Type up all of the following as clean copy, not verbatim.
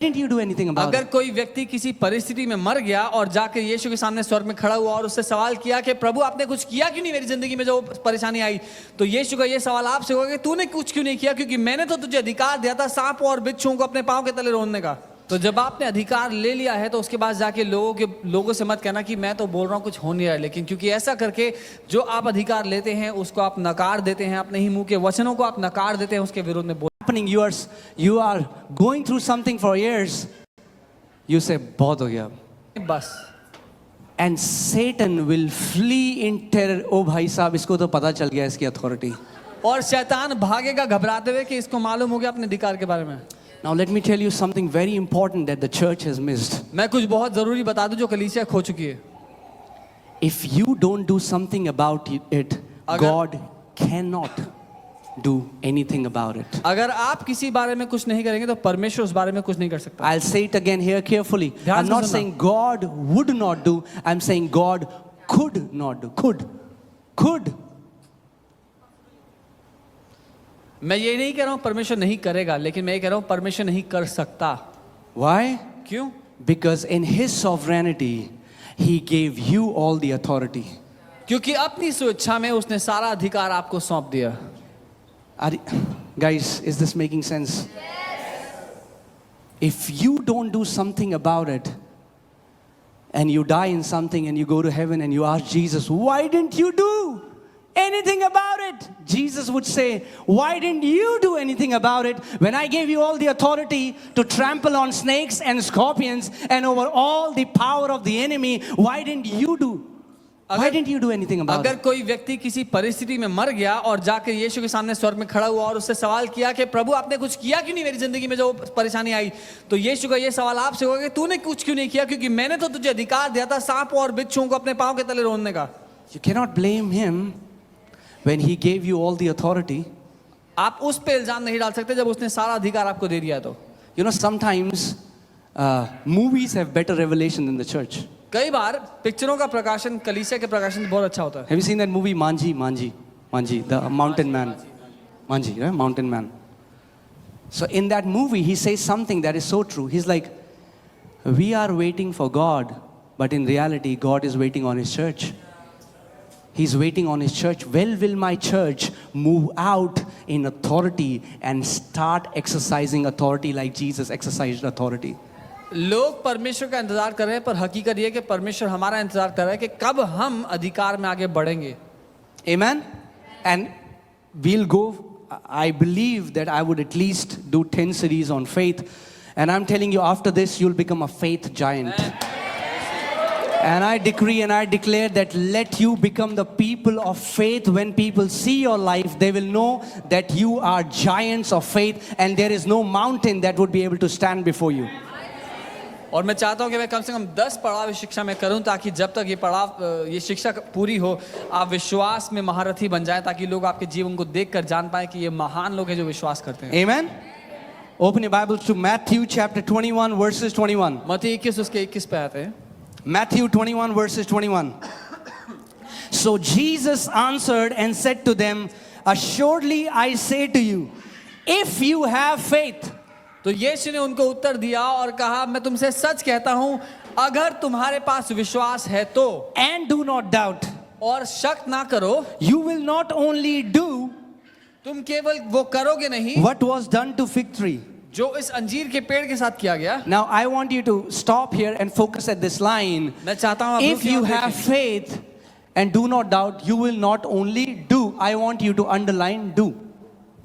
Didn't you do anything about अगर it? कोई व्यक्ति किसी परिस्थिति में मर गया और जाकर यीशु के सामने स्वर्ग में खड़ा हुआ और उससे सवाल किया कि प्रभु आपने कुछ किया क्यों नहीं मेरी जिंदगी में जो परेशानी आई, तो यीशु का ये सवाल आपसे होगा कि तूने कुछ क्यों नहीं किया, क्योंकि मैंने तो तुझे अधिकार दिया था सांपों और बिच्छुओं को अपने पांव के तले रोंदने का। तो जब आपने अधिकार ले लिया है तो उसके बाद जाके लोगों से मत कहना कि मैं तो बोल रहा हूँ कुछ हो नहीं रहा है, लेकिन क्योंकि ऐसा करके जो आप अधिकार लेते हैं उसको आप नकार देते हैं, अपने ही मुंह के वचनों को आप नकार देते हैं, उसके विरोध में Happening, you are going through something for years. You say, बहुत हो गया बस। And Satan will flee in terror. ओ भाई साहब, इसको तो पता चल गया इसकी अथॉरिटी। और शैतान भागेगा घबराते हुए कि इसको मालूम हो गया अपने अधिकार के बारे में। Now let me tell you something very important that the church has missed. मैं कुछ बहुत जरूरी बता दूं जो कलीसिया खो चुकी है। If you don't do something about it, God cannot do anything about it. अगर आप किसी बारे में कुछ नहीं करेंगे तो परमेश्वर उस बारे में कुछ नहीं कर सकता। I'll say it again here carefully. I'm not saying God would not do. I'm saying God could not do. Could. मैं ये नहीं कह रहा हूँ परमेश्वर नहीं करेगा, लेकिन मैं ये कह रहा हूँ परमेश्वर नहीं कर सकता। Why? क्यों? Because in His sovereignty, He gave you all the authority. क्योंकि अपनी स्वेच्छा में उसने सारा अधिकार आपको सौंप दिया। Guys, is this making sense? Yes. If you don't do something about it, and you die in something and you go to heaven and you ask Jesus, why didn't you do anything about it? Jesus would say, why didn't you do anything about it when I gave you all the authority to trample on snakes and scorpions and over all the power of the enemy? Why didn't you do? Why didn't you do anything about अगर it? कोई व्यक्ति किसी परिस्थिति में मर गया और जाकर यीशु के सामने स्वर्ग में खड़ा हुआ और उससे सवाल किया कि प्रभु आपने कुछ किया क्यों नहीं मेरी जिंदगी में जो परेशानी आई, तो यीशु का ये सवाल आपसे होगा कि तूने कुछ क्यों नहीं किया, क्योंकि मैंने तो तुझे अधिकार दिया था सांपों और बिच्छुओं को अपने पांव के तले रोंदने का। You cannot blame Him when He gave you all the authority. आप उस पे इल्जाम नहीं डाल सकते जब उसने सारा अधिकार आपको दे दिया। तो You know, sometimes movies have better revelation than the church. कई बार पिक्चरों का प्रकाशन कलीसिया के प्रकाशन बहुत अच्छा होता है। Have you seen that movie Manji, the mountain man? Manji, right? Mountain man. So in that movie, he says something that is so true. He's like, we are waiting for God, but in reality, God is waiting on His church. He's waiting on His church. Well, will my church move out in authority and start exercising authority like Jesus exercised authority? लोग परमेश्वर का इंतजार कर रहे हैं, पर हकीकत ये है कि परमेश्वर हमारा इंतजार कर रहा है कि कब हम अधिकार में आगे बढ़ेंगे। Amen. And we'll go. I believe that I would at least do 10 series on faith, and I'm telling you, after this, you'll become a faith giant. And I decree and I declare that let you become the people of faith. When people see your life, they will know that you are giants of faith, and there is no mountain that would be able to stand before you. और मैं चाहता हूं कि मैं कम से कम 10 पड़ाव शिक्षा में करूं, ताकि जब तक ये शिक्षा पूरी हो आप विश्वास में महारथी बन जाएं, ताकि लोग आपके जीवन को देखकर जान पाए कि ये महान लोग हैं जो विश्वास करते हैं। Amen. Open your Bibles to Matthew chapter 21 verses 21. मत्ती 21 उसके 21 पे आते हैं। Matthew 21 verses 21. So Jesus answered and said to them, assuredly I say to you, if you have faith. तो यीशु ने उनको उत्तर दिया और कहा, मैं तुमसे सच कहता हूं, अगर तुम्हारे पास विश्वास है तो, and do not doubt, और शक ना करो, you will not only do, तुम केवल वो करोगे नहीं, what was done to fig tree, जो इस अंजीर के पेड़ के साथ किया गया। Now I want you to stop here and focus at this line. मैं चाहता हूं if you have faith and do not doubt, you will not only do. I want you to underline do.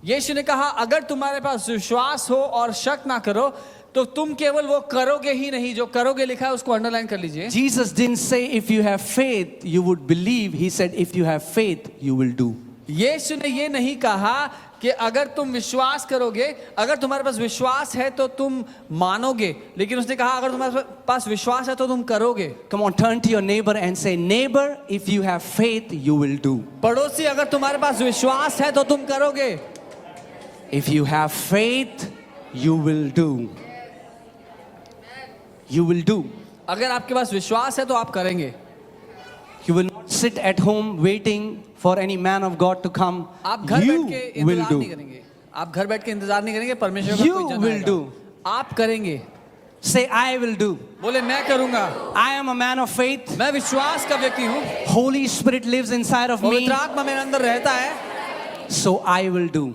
यीशु ने कहा, अगर तुम्हारे पास विश्वास हो और शक ना करो तो तुम केवल वो करोगे ही नहीं, जो करोगे लिखा है उसको अंडरलाइन कर लीजिए। Jesus didn't say if you have faith you would believe. He said if you have faith you will do. यीशु ने ये नहीं कहा कि अगर तुम विश्वास करोगे, अगर तुम्हारे पास विश्वास है तो तुम मानोगे, लेकिन उसने कहा अगर तुम्हारे पास विश्वास है तो तुम करोगे। Come on, turn to your neighbor and say, neighbor, if you have faith you will do. पड़ोसी, अगर तुम्हारे पास विश्वास है तो तुम करोगे। If you have faith you will do. You will do. अगर आपके पास विश्वास है तो आप करेंगे। You will not sit at home waiting for any man of God to come. आप घर You बैठ के will इंतजार do. नहीं करेंगे। आप घर बैठ के इंतजार नहीं करेंगे परमेश्वर का कोई जन You will आएगा। do. आप करेंगे। Say, I will do. बोले मैं करूंगा. I am a man of faith. मैं विश्वास का व्यक्ति हूँ. Holy Spirit lives inside of me. पवित्र आत्मा मेरे अंदर रहता है. So I will do.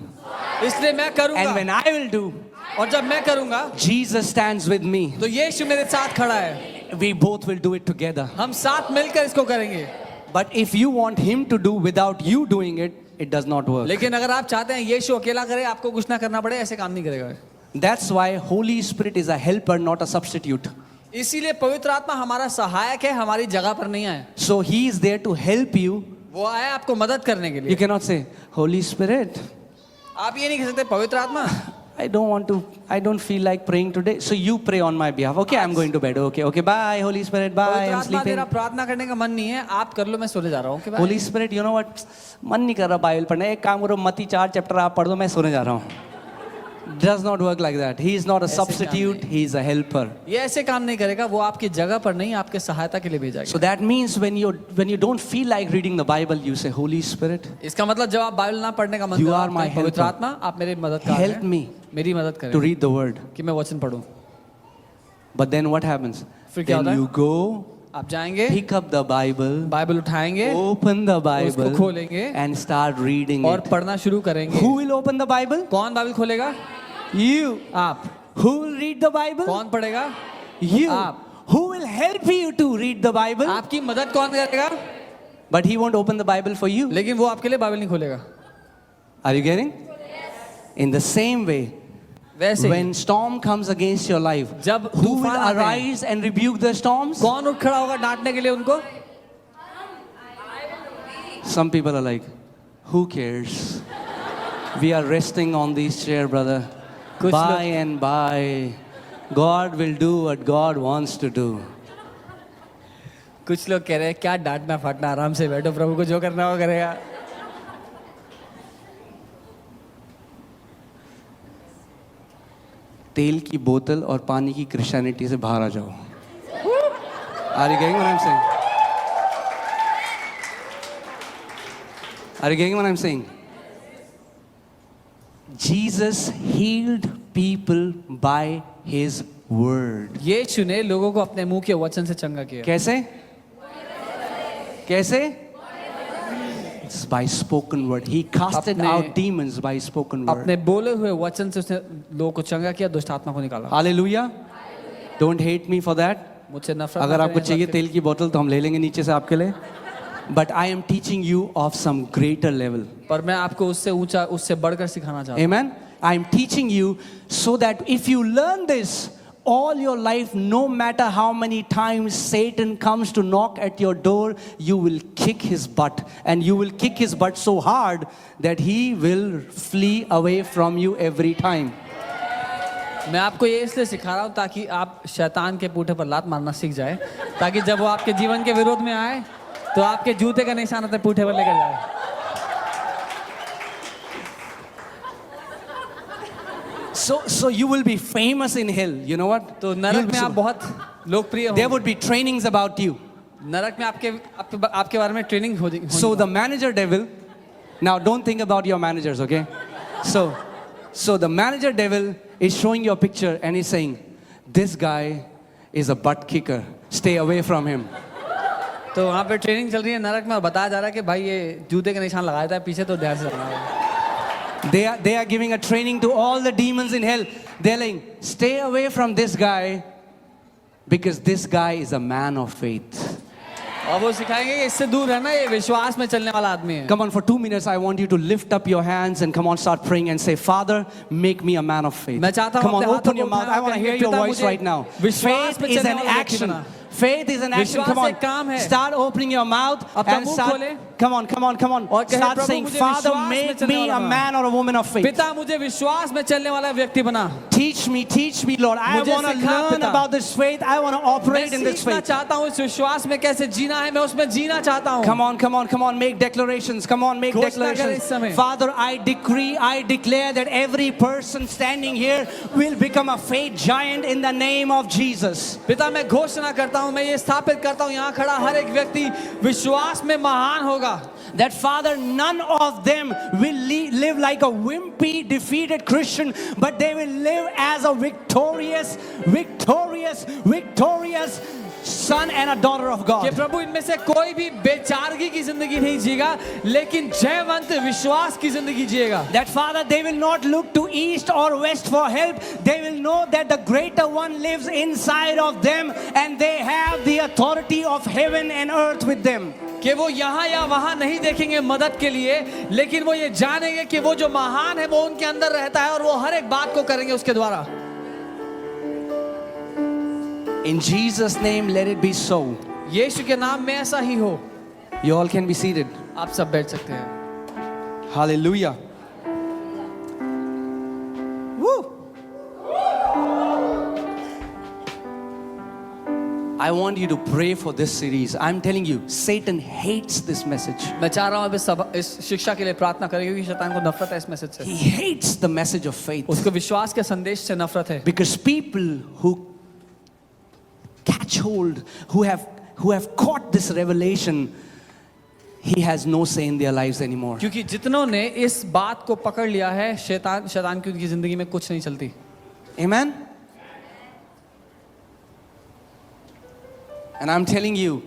इसलिए मैं And करूंगा. when I will do, और जब मैं करूंगा Jesus stands with me. तो यीशु मेरे साथ खड़ा है. We both will do it together. हम साथ मिलकर इसको करेंगे. But if you want him to do without you doing it, it does not work. लेकिन अगर आप चाहते हैं यीशु अकेला करे, आपको कुछ ना करना पड़े, ऐसे काम नहीं करेगा. That's why Holy Spirit is a helper, not a substitute. इसीलिए पवित्र आत्मा हमारा सहायक है, हमारी जगह पर नहीं आया. So he is there to help you. वो आया आपको मदद करने के You लिए. cannot say, Holy Spirit, आप ये नहीं कह सकते पवित्र आत्मा I don't feel like praying today. So you pray on my behalf. Okay, I'm going to bed. Okay, bye, Holy Spirit, bye, पवित्र I'm आत्मा sleeping. तेरा प्रार्थना करने का मन नहीं है, आप कर लो, मैं सोने जा रहा हूँ. Holy Spirit, you know what? मन नहीं कर रहा बाइबल पढ़ना. एक काम करो, मत्ती 4 चैप्टर आप पढ़ दो, मैं सोने जा रहा हूँ. Does not work like that. He is not a substitute. He is a helper. ये ऐसे काम नहीं करेगा. वो आपकी जगह पर नहीं, आपके सहायता के लिए भेजा So गया. that means when you don't feel like reading the Bible, you say, Holy Spirit, इसका मतलब जब आप बाइबल ना पढ़ने का मन You करे, are आप my कहें, पवित्र helper. आत्मा आप मेरी मदद कर help me मेरी मदद to करें read the word. कि मैं वचन पढूं. But then what happens? फिर क्या Then होता है? you go, आप जाएंगे, pick up the Bible, Bible उठाएंगे open the Bible, उसको खोलेंगे and start reading और it. पढ़ना शुरू करेंगे. Who will open the Bible? कौन बाइबल खोलेगा? You. आप. Who will read the Bible? कौन पढ़ेगा? You. आप. Who will help you to read the Bible? आपकी मदद कौन करेगा? But he won't open the Bible for you. लेकिन वो आपके लिए बाइबल नहीं खोलेगा. Are you getting? In the same way, वैसे ही, when storm comes against your life, जब who will तूफान आते हैं, arise and rebuke the storms? कौन उठ खड़ा होगा डांटने के लिए उनको? Some people are like, who cares? We are resting on this chair, brother. कुछ By लोग- and by, God will do what God wants to do. कुछ लोग कह रहे हैं क्या डांटना फाटना, आराम से बैठो, प्रभु को जो करना वो करेगा. तेल की बोतल और पानी की क्रिश्चियनिटी से बाहर आ जाओ. Are you getting what I'm saying? Are you getting what I'm saying? Jesus healed people by his word. यीशु ने लोगों को अपने मुंह के वचन से चंगा किया. कैसे? कैसे? It's by spoken word. He casted अपने- out demons by spoken word. अपने बोले हुए वचन से उसने लोगों को चंगा किया, दुष्ट आत्मा को निकाला. Hallelujah. Don't hate me for that. मुझसे नफरत अगर ना आपको करें चाहिए इस बात तेल की बोतल तो हम ले लेंगे नीचे से आपके लिए. But I am teaching you of some greater level. से. पर मैं आपको उससे ऊंचा, उससे बढ़कर सिखाना चाहता हूँ. Amen. I am teaching you so that if you learn this all your life, no matter how many times Satan comes to knock at your door, you will kick his butt. And you will kick his butt so hard that he will flee away from you every time. मैं आपको ये इसलिए सिखा रहा हूँ ताकि आप शैतान के पूठे पर लात मारना सीख जाए, ताकि जब वो आपके जीवन के विरोध में आए तो आपके जूते का निशान अपने पूठे पर लेकर जाए. So you will be famous in hell. You know what? तो You'll नरक be में so- आप बहुत लोकप्रिय There हो. would be trainings about you. नरक में आपके बारे में ट्रेनिंग हो. So the manager devil, now don't think about your managers, okay? So the manager devil is showing your picture and he's saying, this guy is a butt kicker. Stay away from him. तो वहाँ पे training चल रही है नरक में और बताया जा रहा है कि भाई ये जूते का निशान लगाया था पीछे, तो ध्यान से रखना है. They are giving a training to all the demons in hell. They're like, stay away from this guy because this guy is a man of faith. और वो सिखाएंगे कि इससे दूर रहना, ये विश्वास में चलने वाला आदमी है. Come on, for 2 minutes, I want you to lift up your hands and come on, start praying and say, Father, make me a man of faith. मैं चाहता हूँ Come on, अपने open हाथों your को mouth. उठाएं I want to और hear कहेंगे, your पिता, voice मुझे right now. विश्वास Faith में is चलने an वाला व्यक्ति action. बना. Faith is an action. विश्वास Come on, एक काम है. start opening your mouth अपना and मुंह start. खोले. Come on. और कहे, Start प्रभु, saying, मुझे Father, विश्वास में make चलने me वाला a बना. man or a woman of faith. पिता मुझे विश्वास में चलने वाला व्यक्ति बना. Teach me, Lord. I मुझे want to सिखा, learn पिता. about this faith. I want to मैं operate in this सीखना faith. चाहता हूँ इस विश्वास में कैसे जीना है, मैं उसमें जीना चाहता हूँ. Come on, make declarations. Come on, make घोषणा करें declarations. इस समय. Father, I declare that every person standing here will become a faith giant in the name of Jesus. पिता मैं घोषणा करता हूँ हूं, मैं ये स्थापित करता हूं, यहाँ खड़ा हर एक व्यक्ति विश्वास में महान होगा. That Father, none of them will live like a wimpy, defeated Christian, but they will live as a victorious son and a daughter of कि God. प्रभु इनमें से कोई भी बेचारगी की जिंदगी नहीं जिएगा, लेकिन जयवंत विश्वास की जिंदगी जिएगा. That Father, they will not look to east or west for help. They will know that the greater one lives inside of them and they have the authority of heaven and earth with them. कि वो यहाँ या वहाँ नहीं देखेंगे मदद के लिए, लेकिन वो ये जानेंगे कि वो जो महान है वो उनके अंदर रहता है और वो हर एक बात को करेंगे उसके द्वारा. In Jesus' name, let it be so. यीशु के नाम में ऐसा ही हो. You all can be seated. आप सब बैठ सकते हैं. Hallelujah. Woo! I want you to pray for this series. I'm telling you, Satan hates this message. मैं चाह रहा हूँ अब इस शिक्षा के लिए प्रार्थना करें, क्योंकि शैतान को नफरत है इस मैसेज से. He hates the message of faith. उसको विश्वास के संदेश से नफरत है. Because people who catch hold, who have caught this revelation, he has no say in their lives anymore. क्योंकि जितनों ने इस बात को पकड़ लिया है, शैतान की उनकी जिंदगी में कुछ नहीं चलती. Amen? And I'm telling you,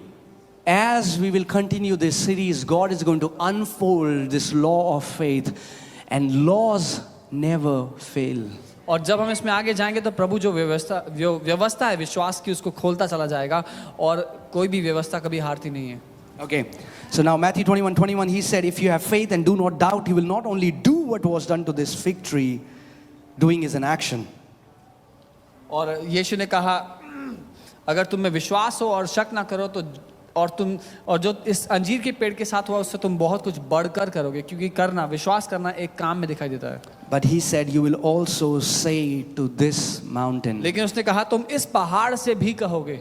as we will continue this series, God is going to unfold this law of faith, and laws never fail. और जब हम इसमें आगे जाएंगे तो प्रभु जो व्यवस्था है विश्वास की, उसको खोलता चला जाएगा और कोई भी व्यवस्था कभी हारती नहीं है. Okay, so now Matthew 21:21, he said, if you have faith and do not doubt, you will not only do what was done to this fig tree, doing is an action. और यीशु ने कहा, अगर तुम में विश्वास हो और शक ना करो तो और जो इस अंजीर के पेड़ के साथ हुआ उससे तुम बहुत कुछ बढ़कर करोगे, क्योंकि विश्वास करना एक काम में दिखाई देता है. But he said, you will also say to this mountain. लेकिन उसने कहा तुम इस पहाड़ से भी कहोगे.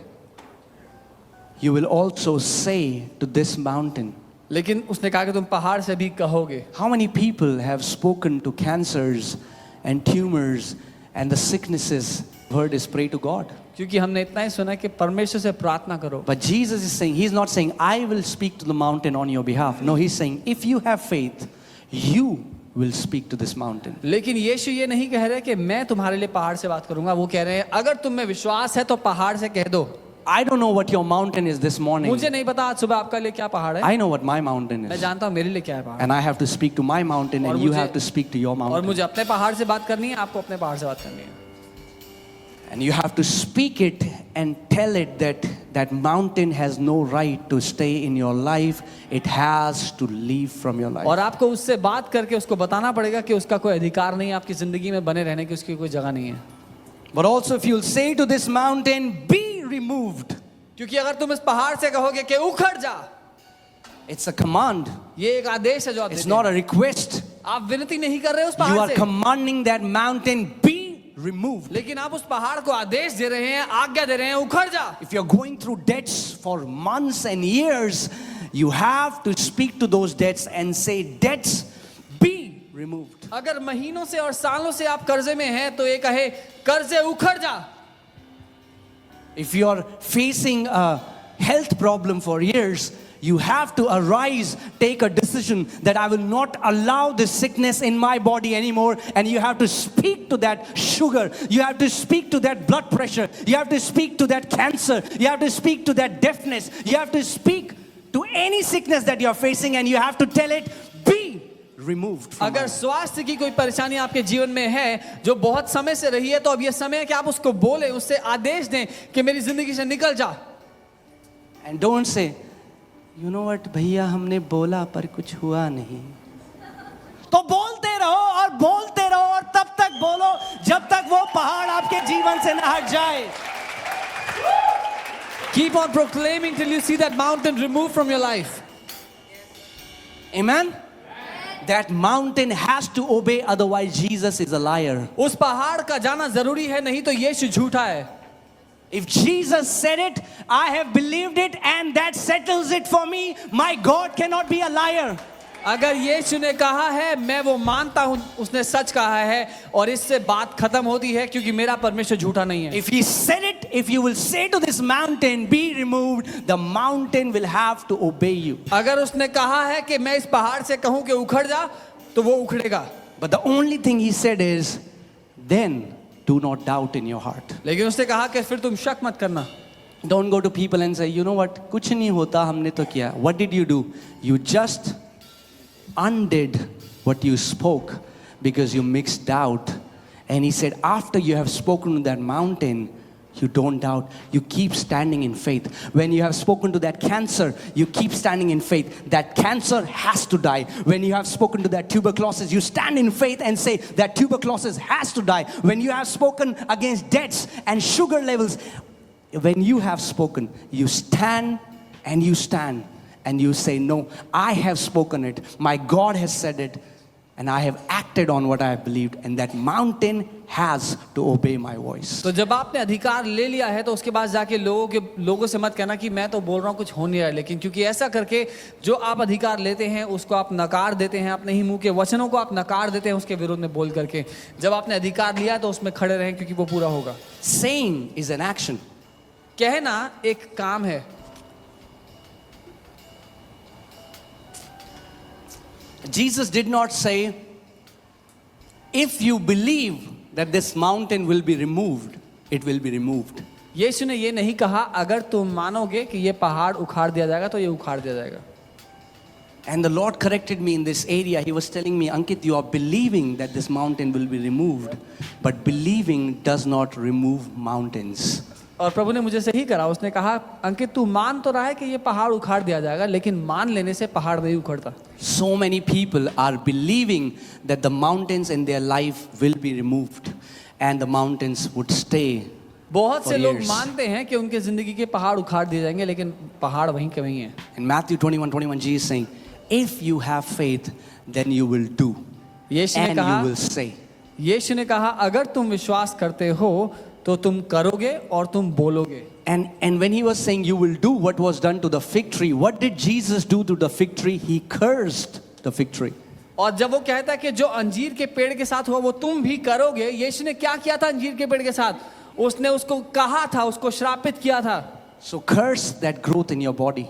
You will also say to this mountain. लेकिन उसने कहा कि तुम पहाड़ से भी कहोगे. How many people have spoken to cancers and tumors and the sicknesses? Word is pray to God. क्योंकि हमने इतना ही सुना कि परमेश्वर से प्रार्थना करो. But Jesus is saying, he's not saying, I will speak to the mountain on your behalf. No, he's saying, if you have faith, you will speak to this mountain. लेकिन यीशु ये नहीं कह रहे कि मैं तुम्हारे लिए पहाड़ से बात करूंगा. वो कह रहे हैं अगर तुम में विश्वास है तो पहाड़ से कह दो. I don't know what your mountain is this morning. मुझे नहीं पता आज सुबह आपका लिए क्या पहाड़ है. I know what my mountain मैं is. जानता हूँ मेरे लिए क्या है पहाड़. And I have to speak to my mountain and you have to speak to your और mountain. मुझे अपने पहाड़ से बात करनी है, आपको अपने पहाड़ से बात करनी है. And you have to speak it and tell it that that mountain has no right to stay in your life. It has to leave from your life. और आपको उससे बात करके उसको बताना पड़ेगा कि उसका कोई अधिकार नहीं है आपकी जिंदगी में बने रहने की, उसकी कोई जगह नहीं है. But also if you'll say to this mountain, be removed. क्योंकि अगर तुम इस पहाड़ से कहोगे कि उखड़ जा, It's a command. ये एक आदेश है जो आप It's देते not हैं. a request. आप विनती नहीं कर रहे उस You पहाड़ are से, commanding that mountain be removed. लेकिन आप उस पहाड़ को आदेश दे रहे हैं, आज्ञा दे रहे हैं, उखड़ जा. If you're going through debts for months and years, you have to speak to those debts and say, debts be removed. अगर महीनों से और सालों से आप कर्जे में हैं तो ये कहे कर्जे उखड़ जा. If you're facing a health problem for years, you have to arise, take a decision that I will not allow this sickness in my body anymore. And you have to speak to that sugar. You have to speak to that blood pressure. You have to speak to that cancer. You have to speak to that deafness. You have to speak to any sickness that you're facing and you have to tell it, be removed from अगर स्वास्थ्य की कोई परेशानी आपके जीवन में है जो बहुत समय से रही है, तो अब यह समय है कि आप उसको बोलें, उससे आदेश दें कि मेरी जिंदगी से निकल जा. And don't say, you know what, भैया हमने बोला पर कुछ हुआ नहीं. तो बोलते रहो और बोलते रहो और तब तक बोलो जब तक वो पहाड़ आपके जीवन से न हट जाए. Keep on proclaiming till you see that mountain removed from your life. Amen. That mountain has to obey, otherwise Jesus is a liar. उस पहाड़ का जाना जरूरी है, नहीं तो यीशु झूठा है. If Jesus said it, I have believed it and that settles it for me. My God cannot be a liar. अगर यीशु ने कहा है मैं वो मानता हूं उसने सच कहा है और इससे बात खत्म होती है क्योंकि मेरा परमेश्वर झूठा नहीं है. If he said it, if you will say to this mountain, be removed, the mountain will have to obey you. अगर उसने कहा है कि मैं इस पहाड़ से कहूं कि उखड़ जा तो वो उखड़ेगा. But the only thing he said is, then do not doubt in your heart. लेकिन उसने कहा कि फिर तुम शक मत करना. Don't go to people and say, you know what, कुछ नहीं होता, हमने तो किया. What did you do? You just undid what you spoke because you mixed doubt. And he said, after you have spoken to that mountain, you don't doubt. You keep standing in faith. When you have spoken to that cancer, you keep standing in faith. That cancer has to die. When you have spoken to that tuberculosis, you stand in faith and say that tuberculosis has to die. When you have spoken against debts and sugar levels, when you have spoken, you stand and you stand and you say, no, I have spoken it. My God has said it. And I have acted on what I have believed, and that mountain has to obey my voice. तो जब आपने अधिकार ले लिया है तो उसके बाद जाके लोगों से मत कहना कि मैं तो बोल रहा हूँ कुछ हो नहीं रहा है, लेकिन क्योंकि ऐसा करके जो आप अधिकार लेते हैं उसको आप नकार देते हैं, अपने ही मुंह के वचनों को आप नकार देते हैं उसके विरोध में बोल करके. जब आपने अधिकार लिया तो उसमें खड़े रहें क्योंकि वो पूरा होगा. Saying is an action. कहना एक काम है. Jesus did not say, if you believe that this mountain will be removed, it will be removed. यीशु ने ये नहीं कहा अगर तुम मानोगे कि ये पहाड़ उखाड़ दिया जाएगा तो ये उखाड़ दिया जाएगा. And the Lord corrected me in this area. He was telling me, Ankit, you are believing that this mountain will be removed, but believing does not remove mountains. और प्रभु ने मुझे सही करा. उसने कहा अंकित तू मान तो रहा है कि ये पहाड़ उखाड़ दिया जाएगा, लेकिन मान लेने से पहाड़ नहीं उखड़ता. So many people are believing that the mountains in their life will be removed and the mountains would stay. बहुत से For लोग years. मानते हैं कि उनके जिंदगी के पहाड़ उखाड़ दिए जाएंगे, लेकिन पहाड़ वहीं के वहीं हैं. In Matthew 21:21, Jesus is saying, if you have faith, then you will do यीशु ने and कहा you will say. यीशु ने कहा अगर तुम विश्वास करते हो तो तुम करोगे और तुम बोलोगे. And when he was saying you will do what was done to the fig tree, what did Jesus do to the fig tree? He cursed the fig tree. और जब वो कहता है कि जो अंजीर के पेड़ के साथ हुआ वो तुम भी करोगे, यीशु ने क्या किया था अंजीर के पेड़ के साथ? उसने उसको कहा था, उसको श्रापित किया था. So curse that growth in your body.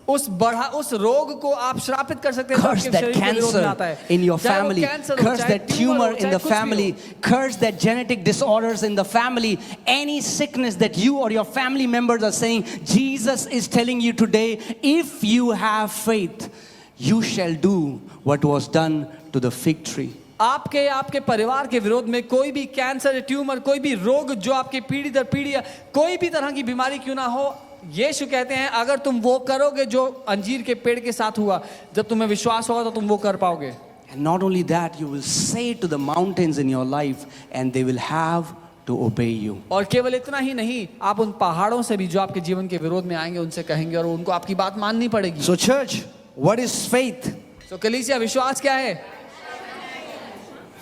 उस रोग को आप श्रापित कर सकते हैं. Curse that cancer in your family. Curse that tumor in the family. Curse that genetic disorders in the family. Any sickness that you or your family members are saying, Jesus is telling you today, if you have faith, you shall do what was done to the fig tree. आपके परिवार के विरोध में कोई भी cancer, tumour, कोई भी रोग जो आपकी पीढ़ी दर पीढ़ी, कोई भी तरह की बीमारी क्यों ना हो, यीशु कहते हैं अगर तुम वो करोगे जो अंजीर के पेड़ के साथ हुआ, जब तुम्हें विश्वास होगा तो तुम वो कर पाओगे. And not only that, you will say to the mountains in your life and they will have to obey you. और केवल इतना ही नहीं, आप उन पहाड़ों से भी जो आपके जीवन के विरोध में आएंगे उनसे कहेंगे और उनको आपकी बात माननी पड़ेगी. So church, what is faith? तो कलीसिया विश्वास क्या है?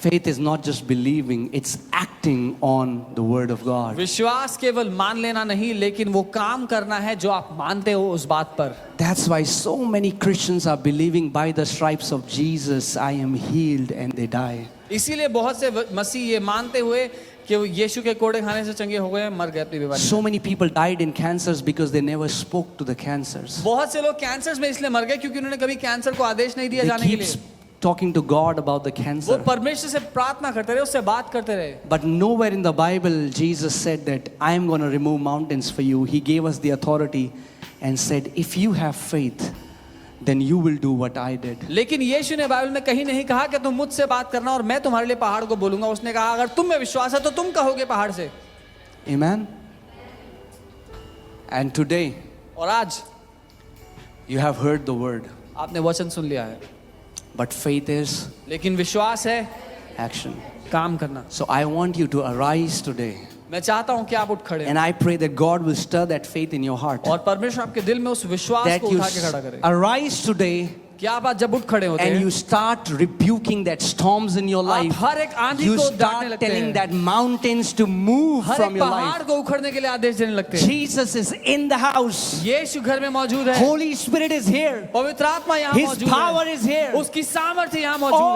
Faith is not just believing, it's acting on the word of God. विश्वास केवल मान लेना नहीं, लेकिन वो काम करना है जो आप मानते हो उस बात पर. That's why so many Christians are believing by the stripes of Jesus, I am healed, and they die. इसीलिए बहुत से मसीह ये मानते हुए कि वो यीशु के कोड़े खाने से चंगे हो गए, मर गए अपनी बीमारी. So many people died in cancers because they never spoke to the cancers. बहुत से लोग कैंसर में इसलिए मर गए क्योंकि उन्होंने कभी कैंसर को आदेश नहीं दिया They जाने के keep लिए. talking to God about the वो cancer. परमेश्वर से प्रार्थना करते रहे, उससे बात करते रहे. But nowhere in the Bible Jesus said that I am going to remove mountains for you. He gave us the authority and said, if you have faith, then you will do what I did. लेकिन यीशु ने Bible में कहीं नहीं कहा कि तुम मुझसे बात करना और मैं तुम्हारे लिए पहाड़ को बोलूंगा. उसने कहा अगर तुम में विश्वास है तो तुम कहोगे पहाड़ से. Amen. And today और आज you have heard the word, आपने वचन सुन लिया है, but faith is लेकिन विश्वास है action. काम करना. So I want you to arise today. मैं चाहता हूं कि आप उठ खड़े And I pray that God will stir that faith in your heart. और परमेश्वर आपके दिल में उस विश्वास That को you उठा के खड़ा करे arise today कि आप आज जब उठ खड़े होते and हैं you start rebuking that storms in your आप life. हर एक आंधी You को डांटने start लगते telling हैं that mountains to move her from एक your पहाड़ life. को उखड़ने के लिए आदेश देने लगते हैं Jesus is in the house. यीशु घर में मौजूद है Holy Spirit is here. पवित्र आत्मा यहाँ His मौजूद power है is here. उसकी सामर्थ्य यहाँ मौजूद है